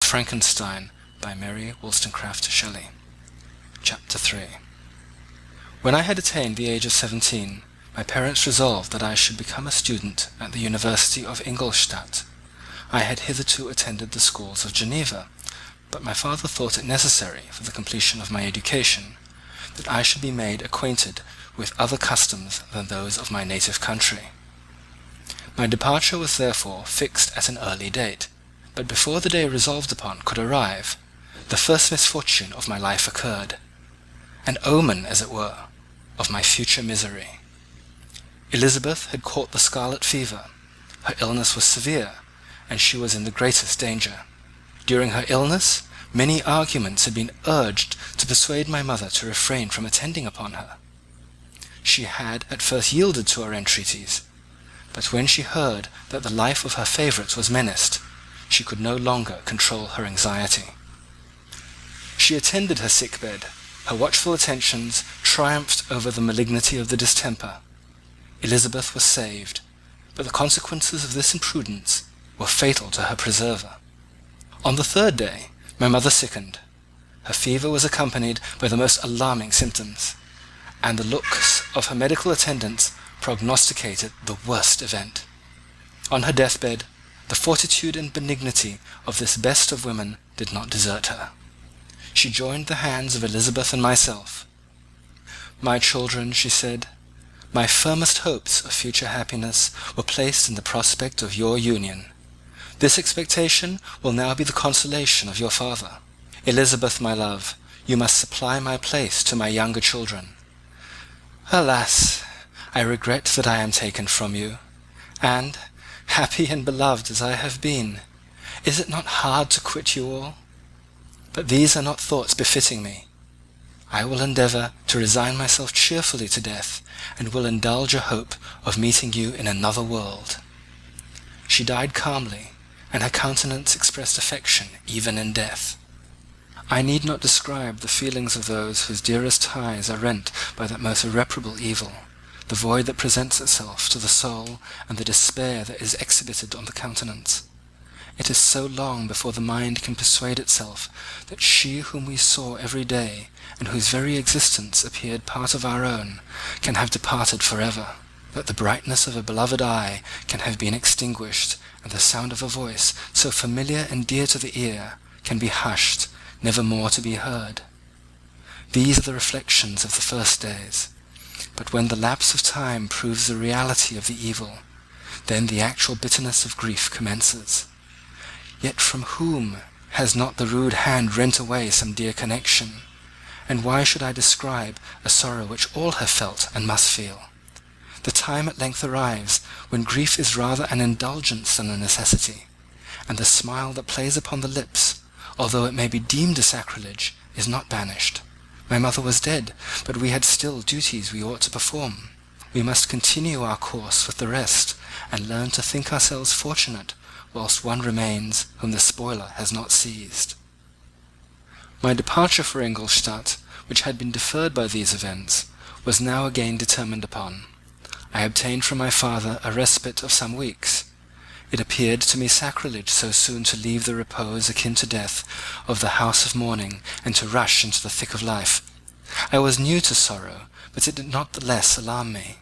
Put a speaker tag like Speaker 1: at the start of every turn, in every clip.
Speaker 1: Frankenstein by Mary Shelley. Chapter 3. When I had attained the age of 17, my parents resolved that I should become a student at the University of Ingolstadt. I had hitherto attended the schools of Geneva, but my father thought it necessary for the completion of my education that I should be made acquainted with other customs than those of my native country. My departure was therefore fixed at an early date, but before the day resolved upon could arrive, the first misfortune of my life occurred, an omen, as it were, of my future misery. Elizabeth had caught the scarlet fever. Her illness was severe, and she was in the greatest danger. During her illness, many arguments had been urged to persuade my mother to refrain from attending upon her. She had at first yielded to our entreaties, but when she heard that the life of her favourite was menaced, she could no longer control her anxiety. She attended her sick bed. Her watchful attentions triumphed over the malignity of the distemper. Elizabeth was saved, but the consequences of this imprudence were fatal to her preserver. On the third day, my mother sickened. Her fever was accompanied by the most alarming symptoms, and the looks of her medical attendants prognosticated the worst event. On her deathbed, the fortitude and benignity of this best of women did not desert her. She joined the hands of Elizabeth and myself. "My children," she said, "my firmest hopes of future happiness were placed in the prospect of your union. This expectation will now be the consolation of your father. Elizabeth, my love, you must supply my place to my younger children. Alas, I regret that I am taken from you, and, happy and beloved as I have been, is it not hard to quit you all? But these are not thoughts befitting me. I will endeavour to resign myself cheerfully to death, and will indulge a hope of meeting you in another world." She died calmly, and her countenance expressed affection even in death. I need not describe the feelings of those whose dearest ties are rent by that most irreparable evil, the void that presents itself to the soul, and the despair that is exhibited on the countenance. It is so long before the mind can persuade itself that she whom we saw every day, and whose very existence appeared part of our own, can have departed forever, that the brightness of a beloved eye can have been extinguished, and the sound of a voice, so familiar and dear to the ear, can be hushed, never more to be heard. These are the reflections of the first days, but when the lapse of time proves the reality of the evil, then the actual bitterness of grief commences. Yet from whom has not the rude hand rent away some dear connection? And why should I describe a sorrow which all have felt and must feel? The time at length arrives when grief is rather an indulgence than a necessity, and the smile that plays upon the lips, although it may be deemed a sacrilege, is not banished. My mother was dead, but we had still duties we ought to perform. We must continue our course with the rest, and learn to think ourselves fortunate whilst one remains whom the spoiler has not seized. My departure for Ingolstadt, which had been deferred by these events, was now again determined upon. I obtained from my father a respite of some weeks. It appeared to me sacrilege so soon to leave the repose akin to death of the house of mourning, and to rush into the thick of life. I was new to sorrow, but it did not the less alarm me.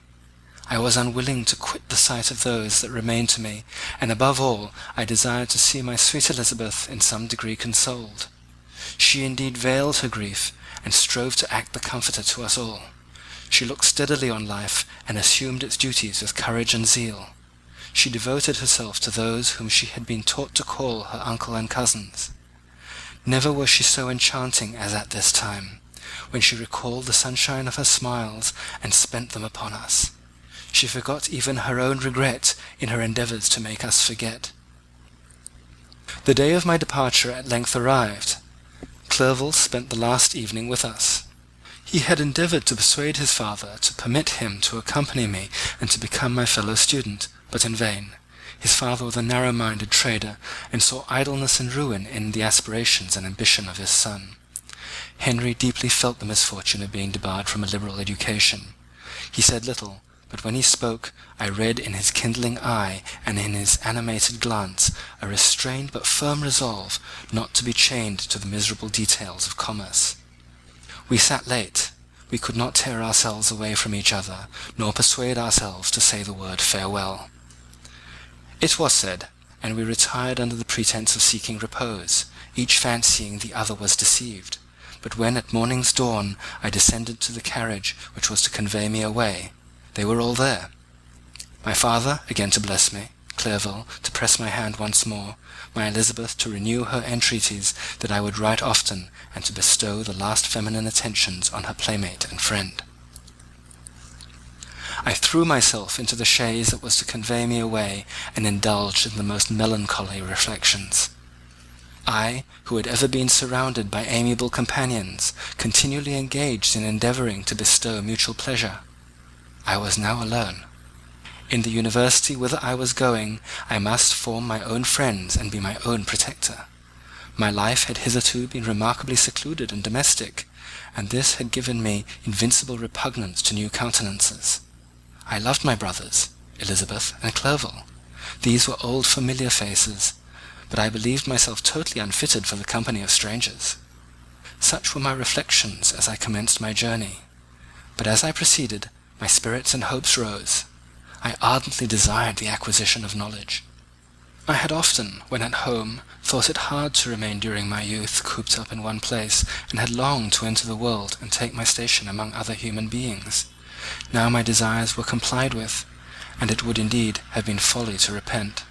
Speaker 1: I was unwilling to quit the sight of those that remained to me, and above all I desired to see my sweet Elizabeth in some degree consoled. She indeed veiled her grief, and strove to act the comforter to us all. She looked steadily on life, and assumed its duties with courage and zeal. She devoted herself to those whom she had been taught to call her uncle and cousins. Never was she so enchanting as at this time, when she recalled the sunshine of her smiles, and spent them upon us. She forgot even her own regret in her endeavours to make us forget. The day of my departure at length arrived. Clerval spent the last evening with us. He had endeavoured to persuade his father to permit him to accompany me and to become my fellow student, but in vain. His father was a narrow-minded trader, and saw idleness and ruin in the aspirations and ambition of his son. Henry deeply felt the misfortune of being debarred from a liberal education. He said little, but when he spoke, I read in his kindling eye and in his animated glance a restrained but firm resolve not to be chained to the miserable details of commerce. We sat late. We could not tear ourselves away from each other, nor persuade ourselves to say the word farewell. It was said, and we retired under the pretence of seeking repose, each fancying the other was deceived. But when at morning's dawn I descended to the carriage which was to convey me away, they were all there. My father again to bless me, Clerval to press my hand once more, my Elizabeth to renew her entreaties that I would write often, and to bestow the last feminine attentions on her playmate and friend. I threw myself into the chaise that was to convey me away, and indulged in the most melancholy reflections. I, who had ever been surrounded by amiable companions, continually engaged in endeavouring to bestow mutual pleasure, I was now alone. In the university whither I was going, I must form my own friends and be my own protector. My life had hitherto been remarkably secluded and domestic, and this had given me invincible repugnance to new countenances. I loved my brothers, Elizabeth and Clerval. These were old familiar faces, but I believed myself totally unfitted for the company of strangers. Such were my reflections as I commenced my journey, but as I proceeded, my spirits and hopes rose. I ardently desired the acquisition of knowledge. I had often, when at home, thought it hard to remain during my youth cooped up in one place, and had longed to enter the world and take my station among other human beings. Now my desires were complied with, and it would indeed have been folly to repent.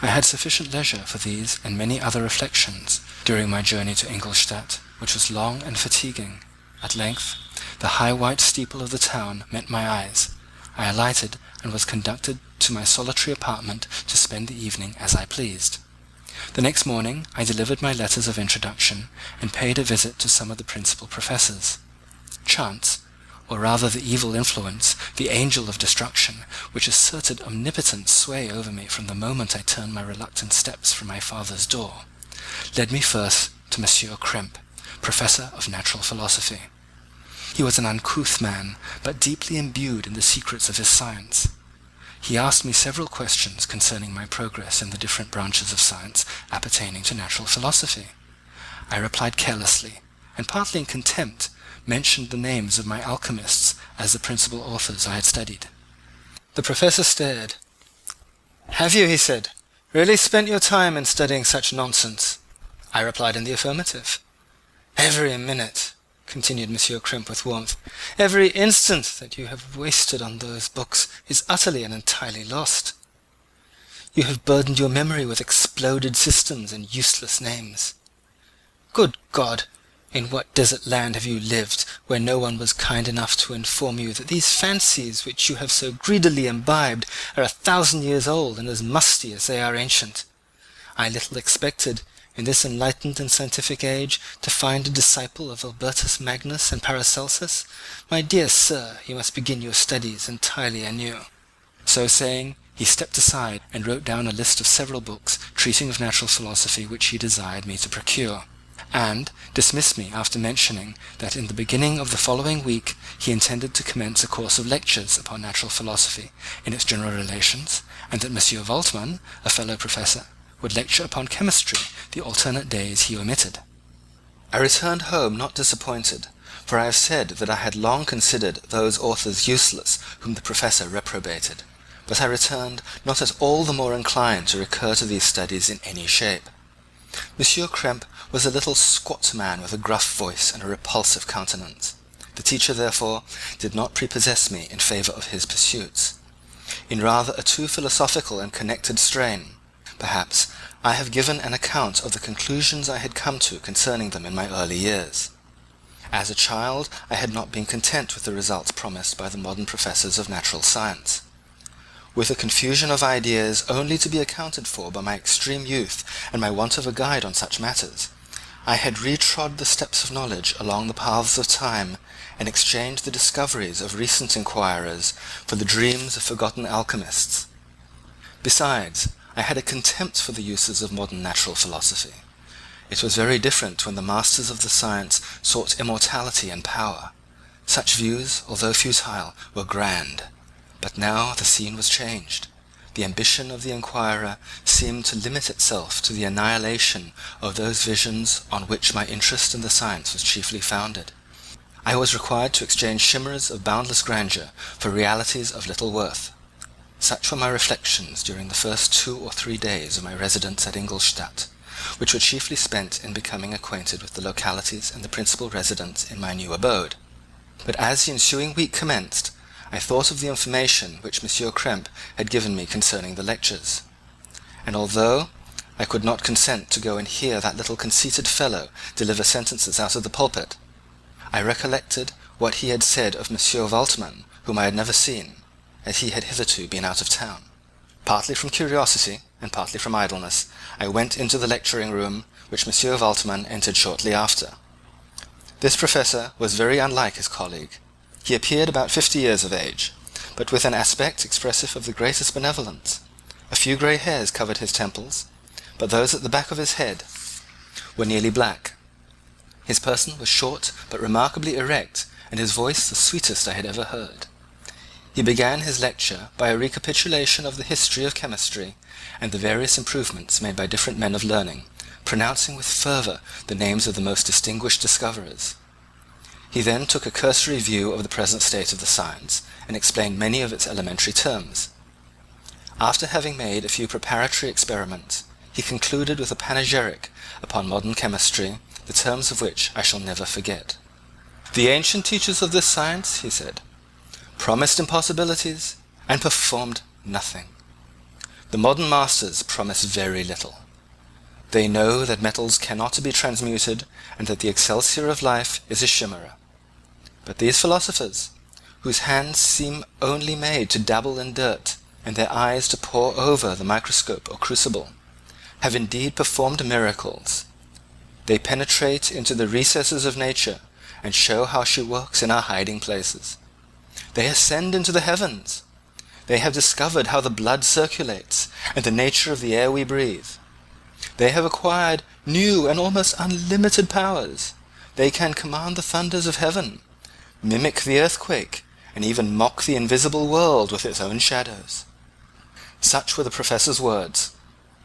Speaker 1: I had sufficient leisure for these and many other reflections during my journey to Ingolstadt, which was long and fatiguing. At length, the high white steeple of the town met my eyes. I alighted and was conducted to my solitary apartment to spend the evening as I pleased. The next morning I delivered my letters of introduction and paid a visit to some of the principal professors. Chance, or rather the evil influence, the angel of destruction, which asserted omnipotent sway over me from the moment I turned my reluctant steps from my father's door, led me first to Monsieur Krempe, professor of natural philosophy. He was an uncouth man, but deeply imbued in the secrets of his science. He asked me several questions concerning my progress in the different branches of science appertaining to natural philosophy. I replied carelessly, and partly in contempt, mentioned the names of my alchemists as the principal authors I had studied. The professor stared. "Have you," he said, "really spent your time in studying such nonsense?" I replied in the affirmative. "Every minute," continued Monsieur Krempe with warmth, "every instant that you have wasted on those books is utterly and entirely lost. You have burdened your memory with exploded systems and useless names. Good God! In what desert land have you lived, where no one was kind enough to inform you that these fancies which you have so greedily imbibed are 1,000 years old and as musty as they are ancient? I little expected, in this enlightened and scientific age, to find a disciple of Albertus Magnus and Paracelsus. My dear sir, you must begin your studies entirely anew." So saying, he stepped aside and wrote down a list of several books treating of natural philosophy which he desired me to procure, and dismissed me after mentioning that in the beginning of the following week he intended to commence a course of lectures upon natural philosophy in its general relations, and that Monsieur Waldman, a fellow professor, would lecture upon chemistry the alternate days he omitted. I returned home not disappointed, for I have said that I had long considered those authors useless whom the professor reprobated, but I returned not at all the more inclined to recur to these studies in any shape. Monsieur Krempe was a little squat man with a gruff voice and a repulsive countenance. The teacher, therefore, did not prepossess me in favour of his pursuits. In rather a too philosophical and connected strain, perhaps, I have given an account of the conclusions I had come to concerning them in my early years. As a child, I had not been content with the results promised by the modern professors of natural science. With a confusion of ideas only to be accounted for by my extreme youth and my want of a guide on such matters, I had retrod the steps of knowledge along the paths of time, and exchanged the discoveries of recent inquirers for the dreams of forgotten alchemists. Besides, I had a contempt for the uses of modern natural philosophy. It was very different when the masters of the science sought immortality and power. Such views, although futile, were grand. But now the scene was changed. The ambition of the inquirer seemed to limit itself to the annihilation of those visions on which my interest in the science was chiefly founded. I was required to exchange chimeras of boundless grandeur for realities of little worth. Such were my reflections during the first 2 or 3 days of my residence at Ingolstadt, which were chiefly spent in becoming acquainted with the localities and the principal residents in my new abode. But as the ensuing week commenced, I thought of the information which Monsieur Krempe had given me concerning the lectures, and although I could not consent to go and hear that little conceited fellow deliver sentences out of the pulpit, I recollected what he had said of Monsieur Waldman, whom I had never seen, as he had hitherto been out of town. Partly from curiosity, and partly from idleness, I went into the lecturing room, which Monsieur Waldman entered shortly after. This professor was very unlike his colleague. He appeared about 50 years of age, but with an aspect expressive of the greatest benevolence. A few grey hairs covered his temples, but those at the back of his head were nearly black. His person was short but remarkably erect, and his voice the sweetest I had ever heard. He began his lecture by a recapitulation of the history of chemistry and the various improvements made by different men of learning, pronouncing with fervour the names of the most distinguished discoverers. He then took a cursory view of the present state of the science, and explained many of its elementary terms. After having made a few preparatory experiments, he concluded with a panegyric upon modern chemistry, the terms of which I shall never forget. "The ancient teachers of this science," he said, "promised impossibilities, and performed nothing. The modern masters promise very little. They know that metals cannot be transmuted, and that the excelsior of life is a chimera. But these philosophers, whose hands seem only made to dabble in dirt, and their eyes to pore over the microscope or crucible, have indeed performed miracles. They penetrate into the recesses of nature, and show how she works in our hiding places. They ascend into the heavens. They have discovered how the blood circulates, and the nature of the air we breathe. They have acquired new and almost unlimited powers. They can command the thunders of heaven, mimic the earthquake, and even mock the invisible world with its own shadows." Such were the professor's words.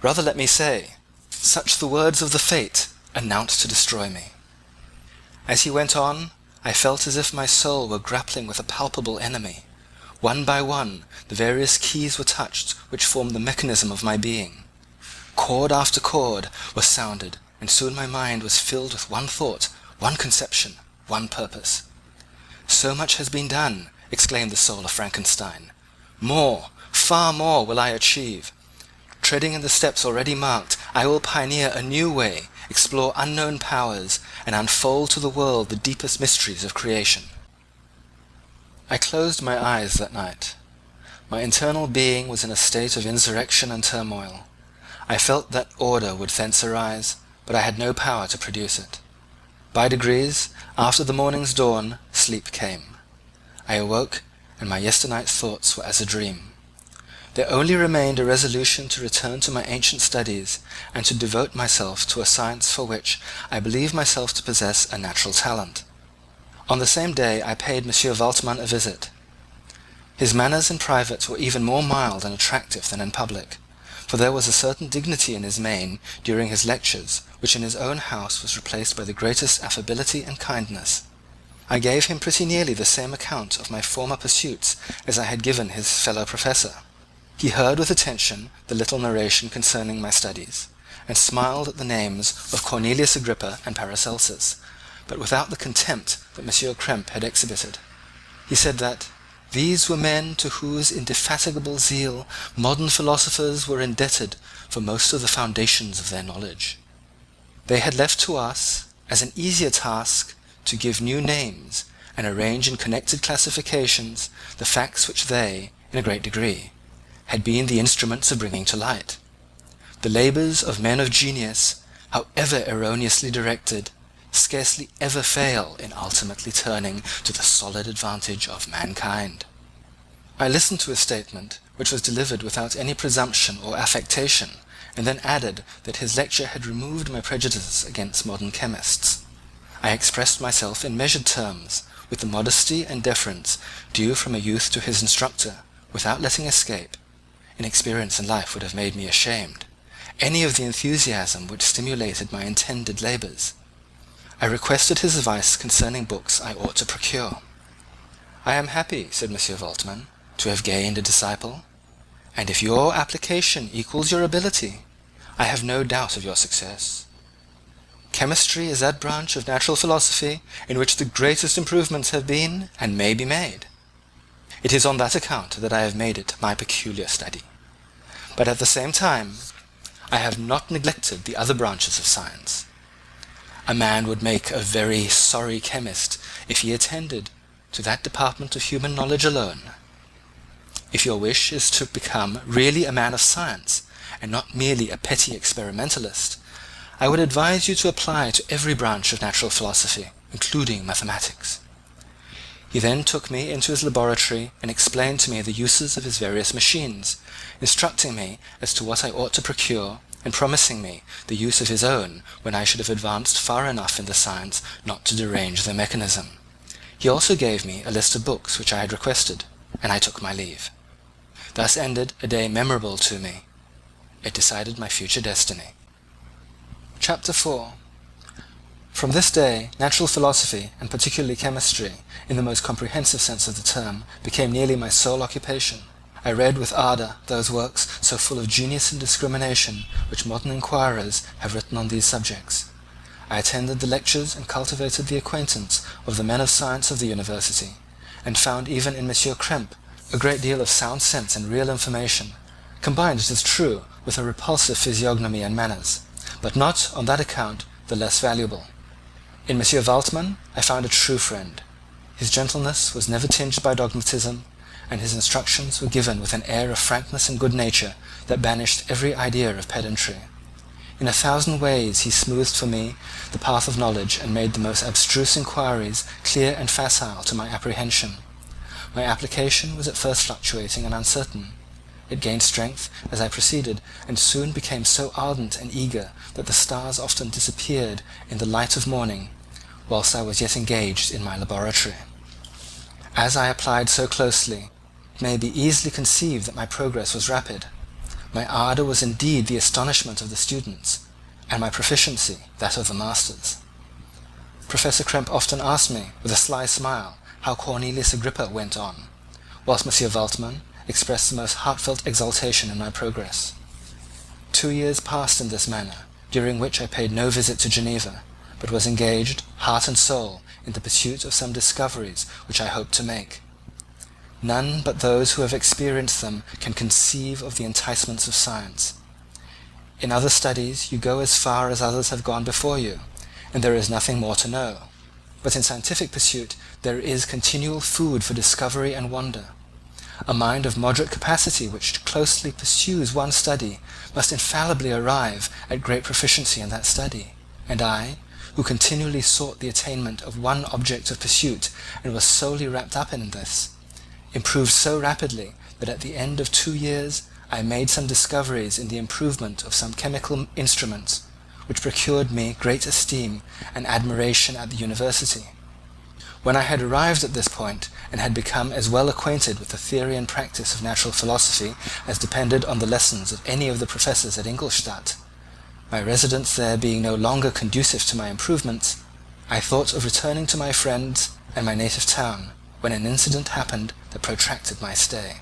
Speaker 1: Rather let me say, such the words of the fate announced to destroy me. As he went on, I felt as if my soul were grappling with a palpable enemy. One by one, the various keys were touched which formed the mechanism of my being. Chord after chord was sounded, and soon my mind was filled with one thought, one conception, one purpose. "So much has been done," exclaimed the soul of Frankenstein. "More, far more will I achieve. Treading in the steps already marked, I will pioneer a new way, explore unknown powers, and unfold to the world the deepest mysteries of creation." I closed my eyes that night. My internal being was in a state of insurrection and turmoil. I felt that order would thence arise, but I had no power to produce it. By degrees, after the morning's dawn, sleep came. I awoke, and my yesternight's thoughts were as a dream. There only remained a resolution to return to my ancient studies, and to devote myself to a science for which I believe myself to possess a natural talent. On the same day I paid Monsieur Waldman a visit. His manners in private were even more mild and attractive than in public, for there was a certain dignity in his mien during his lectures, which in his own house was replaced by the greatest affability and kindness. I gave him pretty nearly the same account of my former pursuits as I had given his fellow professor. He heard with attention the little narration concerning my studies, and smiled at the names of Cornelius Agrippa and Paracelsus, but without the contempt that Monsieur Krempe had exhibited. He said that these were men to whose indefatigable zeal modern philosophers were indebted for most of the foundations of their knowledge. They had left to us, as an easier task, to give new names, and arrange in connected classifications the facts which they, in a great degree, had been the instruments of bringing to light. The labours of men of genius, however erroneously directed, scarcely ever fail in ultimately turning to the solid advantage of mankind. I listened to his statement, which was delivered without any presumption or affectation, and then added that his lecture had removed my prejudices against modern chemists. I expressed myself in measured terms, with the modesty and deference due from a youth to his instructor, without letting escape inexperience in life would have made me ashamed any of the enthusiasm which stimulated my intended labours. I requested his advice concerning books I ought to procure. "I am happy," said Monsieur Voltman, "to have gained a disciple, and if your application equals your ability, I have no doubt of your success. Chemistry is that branch of natural philosophy in which the greatest improvements have been and may be made. It is on that account that I have made it my peculiar study. But at the same time, I have not neglected the other branches of science. A man would make a very sorry chemist if he attended to that department of human knowledge alone. If your wish is to become really a man of science, and not merely a petty experimentalist, I would advise you to apply to every branch of natural philosophy, including mathematics." He then took me into his laboratory and explained to me the uses of his various machines, instructing me as to what I ought to procure, and promising me the use of his own when I should have advanced far enough in the science not to derange their mechanism. He also gave me a list of books which I had requested, and I took my leave. Thus ended a day memorable to me. It decided my future destiny. Chapter 4. From this day, natural philosophy, and particularly chemistry, in the most comprehensive sense of the term, became nearly my sole occupation. I read with ardour those works so full of genius and discrimination which modern inquirers have written on these subjects. I attended the lectures and cultivated the acquaintance of the men of science of the university, and found even in Monsieur Krempe a great deal of sound sense and real information, combined, it is true, with a repulsive physiognomy and manners, but not on that account the less valuable. In Monsieur Waldman I found a true friend. His gentleness was never tinged by dogmatism, and his instructions were given with an air of frankness and good nature that banished every idea of pedantry. In 1,000 ways he smoothed for me the path of knowledge and made the most abstruse inquiries clear and facile to my apprehension. My application was at first fluctuating and uncertain. It gained strength as I proceeded, and soon became so ardent and eager that the stars often disappeared in the light of morning, whilst I was yet engaged in my laboratory. As I applied so closely, it may be easily conceived that my progress was rapid. My ardour was indeed the astonishment of the students, and my proficiency that of the masters. Professor Krempe often asked me, with a sly smile, how Cornelius Agrippa went on, whilst Monsieur Waldman expressed the most heartfelt exultation in my progress. 2 years passed in this manner, during which I paid no visit to Geneva, but was engaged, heart and soul, in the pursuit of some discoveries which I hoped to make. None but those who have experienced them can conceive of the enticements of science. In other studies you go as far as others have gone before you, and there is nothing more to know. But in scientific pursuit there is continual food for discovery and wonder. A mind of moderate capacity which closely pursues one study must infallibly arrive at great proficiency in that study, and I, who continually sought the attainment of one object of pursuit and was solely wrapped up in this, improved so rapidly that at the end of 2 years I made some discoveries in the improvement of some chemical instruments, which procured me great esteem and admiration at the university. When I had arrived at this point, and had become as well acquainted with the theory and practice of natural philosophy as depended on the lessons of any of the professors at Ingolstadt, my residence there being no longer conducive to my improvements, I thought of returning to my friends and my native town, when an incident happened that protracted my stay.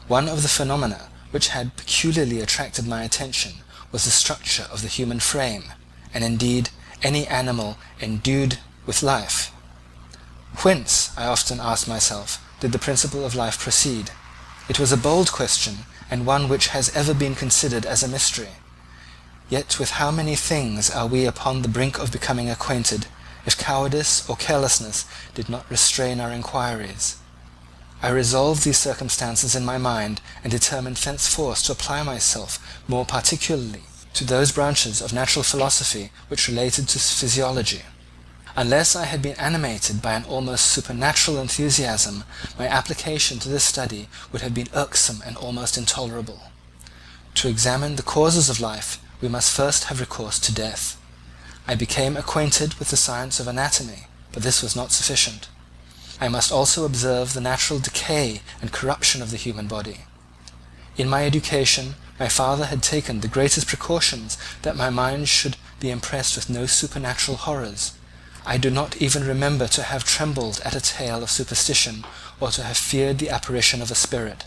Speaker 1: One of the phenomena which had peculiarly attracted my attention was the structure of the human frame, and indeed any animal endued with life. Whence, I often asked myself, did the principle of life proceed? It was a bold question, and one which has ever been considered as a mystery. Yet with how many things are we upon the brink of becoming acquainted, if cowardice or carelessness did not restrain our inquiries? I resolved these circumstances in my mind, and determined thenceforth to apply myself more particularly to those branches of natural philosophy which related to physiology. Unless I had been animated by an almost supernatural enthusiasm, my application to this study would have been irksome and almost intolerable. To examine the causes of life, we must first have recourse to death. I became acquainted with the science of anatomy, but this was not sufficient. I must also observe the natural decay and corruption of the human body. In my education, my father had taken the greatest precautions that my mind should be impressed with no supernatural horrors. I do not even remember to have trembled at a tale of superstition, or to have feared the apparition of a spirit.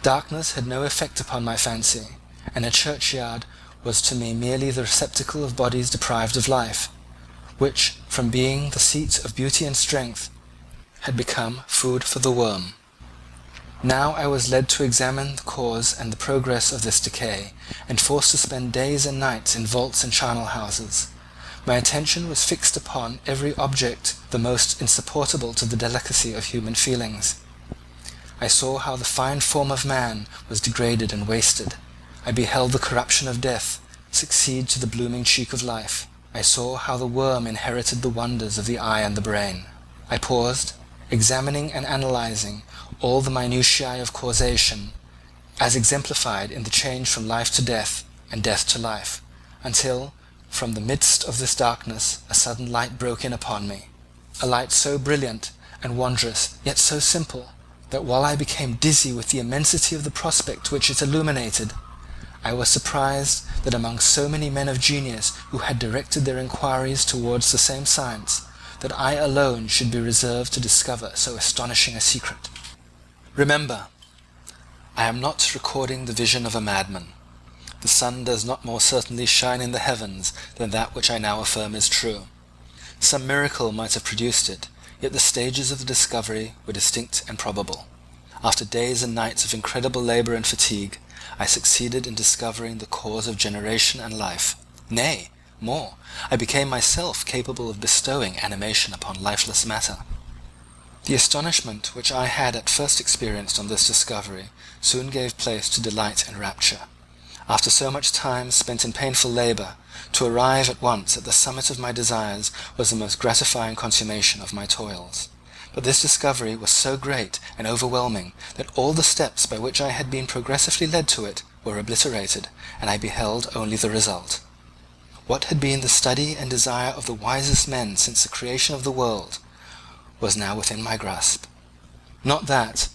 Speaker 1: Darkness had no effect upon my fancy, and a churchyard was to me merely the receptacle of bodies deprived of life, which, from being the seat of beauty and strength, had become food for the worm. Now I was led to examine the cause and the progress of this decay, and forced to spend days and nights in vaults and charnel houses. My attention was fixed upon every object the most insupportable to the delicacy of human feelings. I saw how the fine form of man was degraded and wasted. I beheld the corruption of death succeed to the blooming cheek of life. I saw how the worm inherited the wonders of the eye and the brain. I paused, examining and analysing all the minutiae of causation, as exemplified in the change from life to death and death to life, until, from the midst of this darkness, a sudden light broke in upon me, a light so brilliant and wondrous, yet so simple, that while I became dizzy with the immensity of the prospect which it illuminated, I was surprised that among so many men of genius who had directed their inquiries towards the same science, that I alone should be reserved to discover so astonishing a secret. Remember, I am not recording the vision of a madman. The sun does not more certainly shine in the heavens than that which I now affirm is true. Some miracle might have produced it, yet the stages of the discovery were distinct and probable. After days and nights of incredible labour and fatigue, I succeeded in discovering the cause of generation and life. Nay, more, I became myself capable of bestowing animation upon lifeless matter. The astonishment which I had at first experienced on this discovery soon gave place to delight and rapture. After so much time spent in painful labour, to arrive at once at the summit of my desires was the most gratifying consummation of my toils. But this discovery was so great and overwhelming that all the steps by which I had been progressively led to it were obliterated, and I beheld only the result. What had been the study and desire of the wisest men since the creation of the world was now within my grasp. Not that,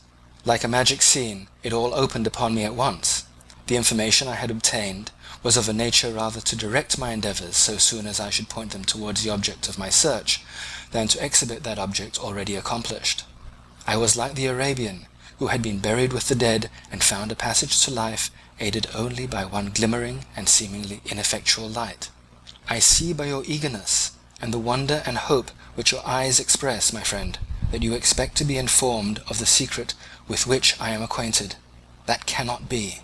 Speaker 1: like a magic scene, it all opened upon me at once. The information I had obtained was of a nature rather to direct my endeavours so soon as I should point them towards the object of my search, than to exhibit that object already accomplished. I was like the Arabian, who had been buried with the dead and found a passage to life, aided only by one glimmering and seemingly ineffectual light. I see by your eagerness, and the wonder and hope which your eyes express, my friend, that you expect to be informed of the secret with which I am acquainted. That cannot be.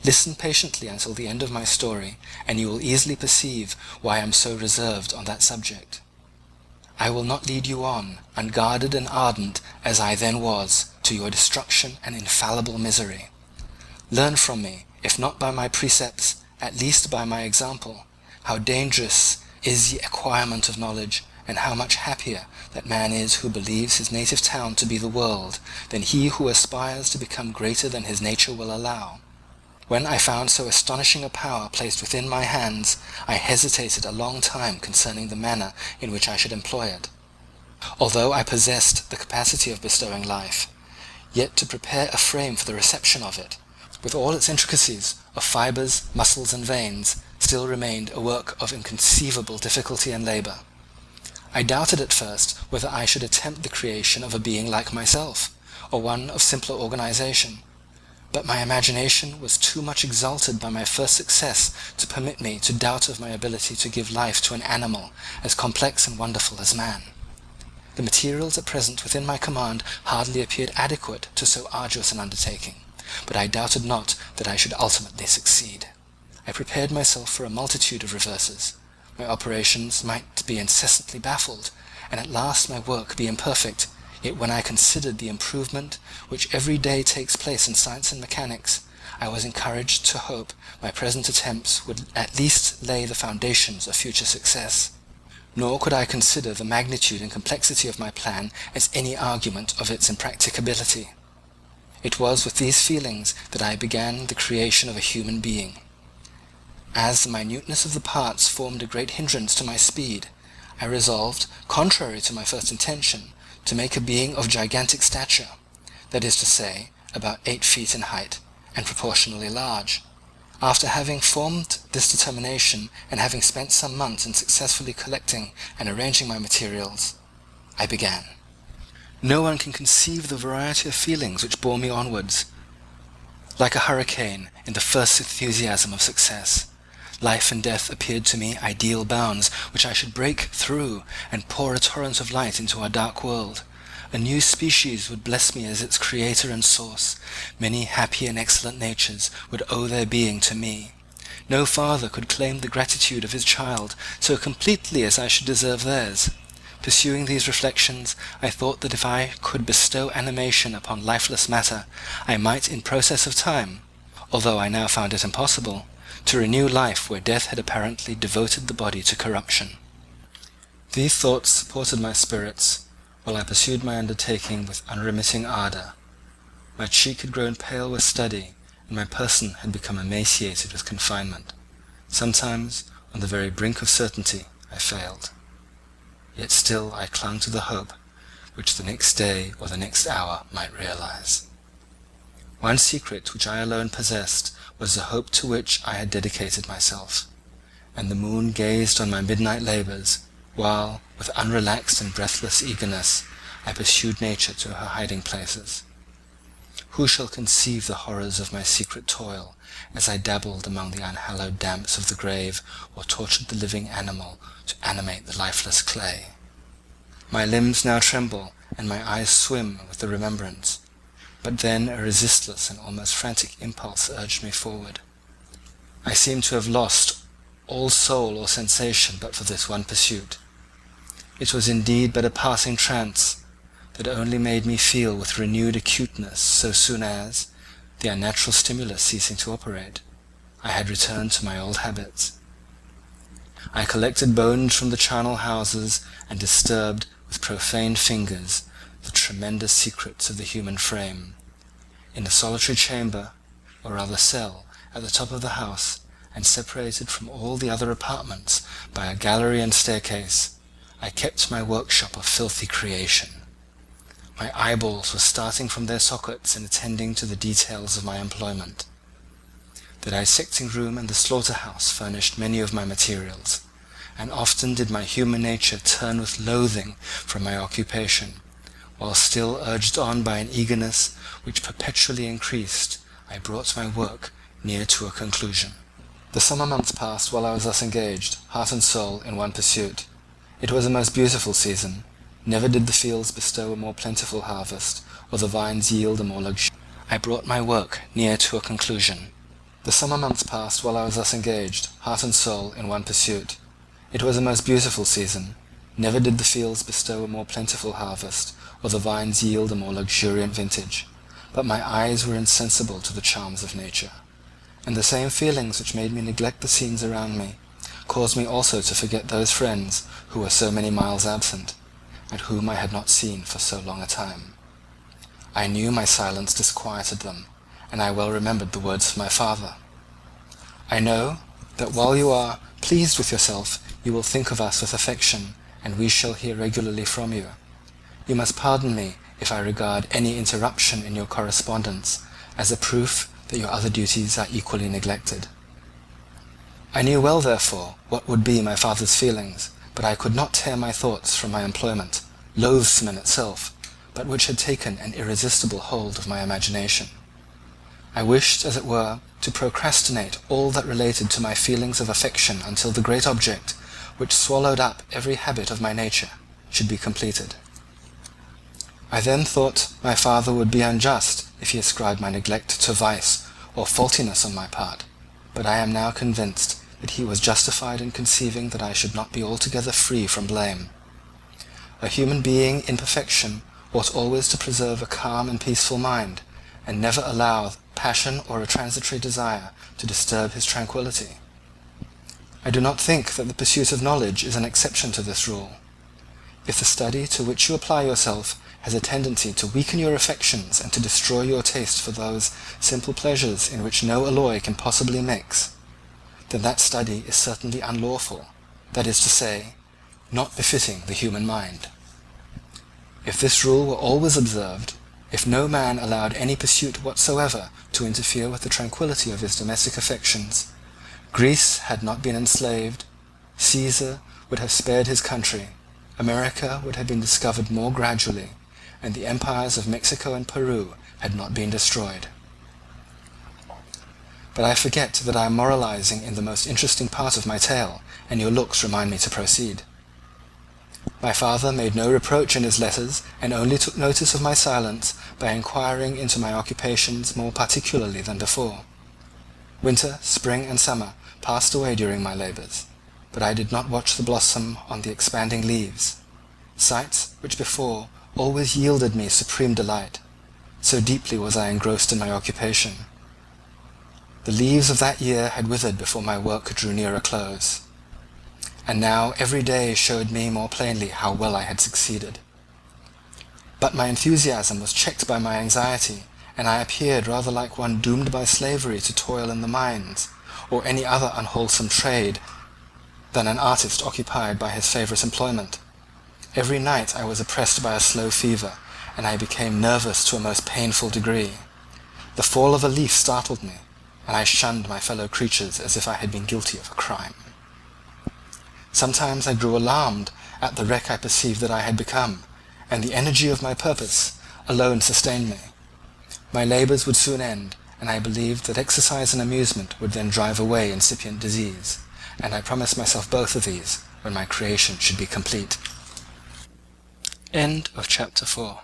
Speaker 1: Listen patiently until the end of my story, and you will easily perceive why I am so reserved on that subject. I will not lead you on, unguarded and ardent as I then was, to your destruction and infallible misery. Learn from me, if not by my precepts, at least by my example, how dangerous is the acquirement of knowledge, and how much happier that man is who believes his native town to be the world, than he who aspires to become greater than his nature will allow. When I found so astonishing a power placed within my hands, I hesitated a long time concerning the manner in which I should employ it. Although I possessed the capacity of bestowing life, yet to prepare a frame for the reception of it, with all its intricacies of fibres, muscles, and veins, still remained a work of inconceivable difficulty and labour. I doubted at first whether I should attempt the creation of a being like myself, or one of simpler organization. But my imagination was too much exalted by my first success to permit me to doubt of my ability to give life to an animal as complex and wonderful as man. The materials at present within my command hardly appeared adequate to so arduous an undertaking, but I doubted not that I should ultimately succeed. I prepared myself for a multitude of reverses. My operations might be incessantly baffled, and at last my work be imperfect. Yet when I considered the improvement which every day takes place in science and mechanics, I was encouraged to hope my present attempts would at least lay the foundations of future success. Nor could I consider the magnitude and complexity of my plan as any argument of its impracticability. It was with these feelings that I began the creation of a human being. As the minuteness of the parts formed a great hindrance to my speed, I resolved, contrary to my first intention, to make a being of gigantic stature, that is to say, about 8 feet in height, and proportionally large. After having formed this determination, and having spent some months in successfully collecting and arranging my materials, I began. No one can conceive the variety of feelings which bore me onwards. Like a hurricane in the first enthusiasm of success, life and death appeared to me ideal bounds which I should break through and pour a torrent of light into our dark world. A new species would bless me as its creator and source. Many happy and excellent natures would owe their being to me. No father could claim the gratitude of his child so completely as I should deserve theirs. Pursuing these reflections, I thought that if I could bestow animation upon lifeless matter, I might in process of time, although I now found it impossible, to renew life where death had apparently devoted the body to corruption. These thoughts supported my spirits, while I pursued my undertaking with unremitting ardour. My cheek had grown pale with study, and my person had become emaciated with confinement. Sometimes, on the very brink of certainty, I failed. Yet still I clung to the hope, which the next day or the next hour might realize. One secret which I alone possessed was the hope to which I had dedicated myself, and the moon gazed on my midnight labours, while, with unrelaxed and breathless eagerness, I pursued nature to her hiding places. Who shall conceive the horrors of my secret toil, as I dabbled among the unhallowed damps of the grave, or tortured the living animal to animate the lifeless clay? My limbs now tremble, and my eyes swim with the remembrance. But then a resistless and almost frantic impulse urged me forward. I seemed to have lost all soul or sensation but for this one pursuit. It was indeed but a passing trance, that only made me feel with renewed acuteness so soon as, the unnatural stimulus ceasing to operate, I had returned to my old habits. I collected bones from the charnel houses and disturbed with profane fingers the tremendous secrets of the human frame. In a solitary chamber, or rather cell, at the top of the house, and separated from all the other apartments by a gallery and staircase, I kept my workshop of filthy creation. My eyeballs were starting from their sockets in attending to the details of my employment. The dissecting room and the slaughterhouse furnished many of my materials, and often did my human nature turn with loathing from my occupation, while still urged on by an eagerness which perpetually increased, I brought my work near to a conclusion. The summer months passed while I was thus engaged, heart and soul, in one pursuit. It was a most beautiful season. Never did the fields bestow a more plentiful harvest, or the vines yield a more luxurious. I brought my work near to a conclusion. The summer months passed while I was thus engaged, heart and soul, in one pursuit. It was a most beautiful season. Never did the fields bestow a more plentiful harvest, or the vines yield a more luxuriant vintage. But my eyes were insensible to the charms of nature, and the same feelings which made me neglect the scenes around me caused me also to forget those friends who were so many miles absent, and whom I had not seen for so long a time. I knew my silence disquieted them, and I well remembered the words of my father. I know that while you are pleased with yourself, you will think of us with affection, and we shall hear regularly from you. You must pardon me if I regard any interruption in your correspondence as a proof that your other duties are equally neglected. I knew well, therefore, what would be my father's feelings, but I could not tear my thoughts from my employment, loathsome in itself, but which had taken an irresistible hold of my imagination. I wished, as it were, to procrastinate all that related to my feelings of affection until the great object, which swallowed up every habit of my nature, should be completed. I then thought my father would be unjust if he ascribed my neglect to vice or faultiness on my part, but I am now convinced that he was justified in conceiving that I should not be altogether free from blame. A human being in perfection ought always to preserve a calm and peaceful mind, and never allow passion or a transitory desire to disturb his tranquillity. I do not think that the pursuit of knowledge is an exception to this rule. If the study to which you apply yourself has a tendency to weaken your affections and to destroy your taste for those simple pleasures in which no alloy can possibly mix, then that study is certainly unlawful, that is to say, not befitting the human mind. If this rule were always observed, if no man allowed any pursuit whatsoever to interfere with the tranquillity of his domestic affections, Greece had not been enslaved, Caesar would have spared his country, America would have been discovered more gradually, and the empires of Mexico and Peru had not been destroyed. But I forget that I am moralizing in the most interesting part of my tale, and your looks remind me to proceed. My father made no reproach in his letters, and only took notice of my silence by inquiring into my occupations more particularly than before. Winter, spring, and summer passed away during my labours, but I did not watch the blossom on the expanding leaves, sights which before always yielded me supreme delight, so deeply was I engrossed in my occupation. The leaves of that year had withered before my work drew near a close, and now every day showed me more plainly how well I had succeeded. But my enthusiasm was checked by my anxiety, and I appeared rather like one doomed by slavery to toil in the mines, or any other unwholesome trade, than an artist occupied by his favourite employment. Every night I was oppressed by a slow fever, and I became nervous to a most painful degree. The fall of a leaf startled me, and I shunned my fellow creatures as if I had been guilty of a crime. Sometimes I grew alarmed at the wreck I perceived that I had become, and the energy of my purpose alone sustained me. My labours would soon end, and I believed that exercise and amusement would then drive away incipient disease, and I promised myself both of these when my creation should be complete. End of chapter 4.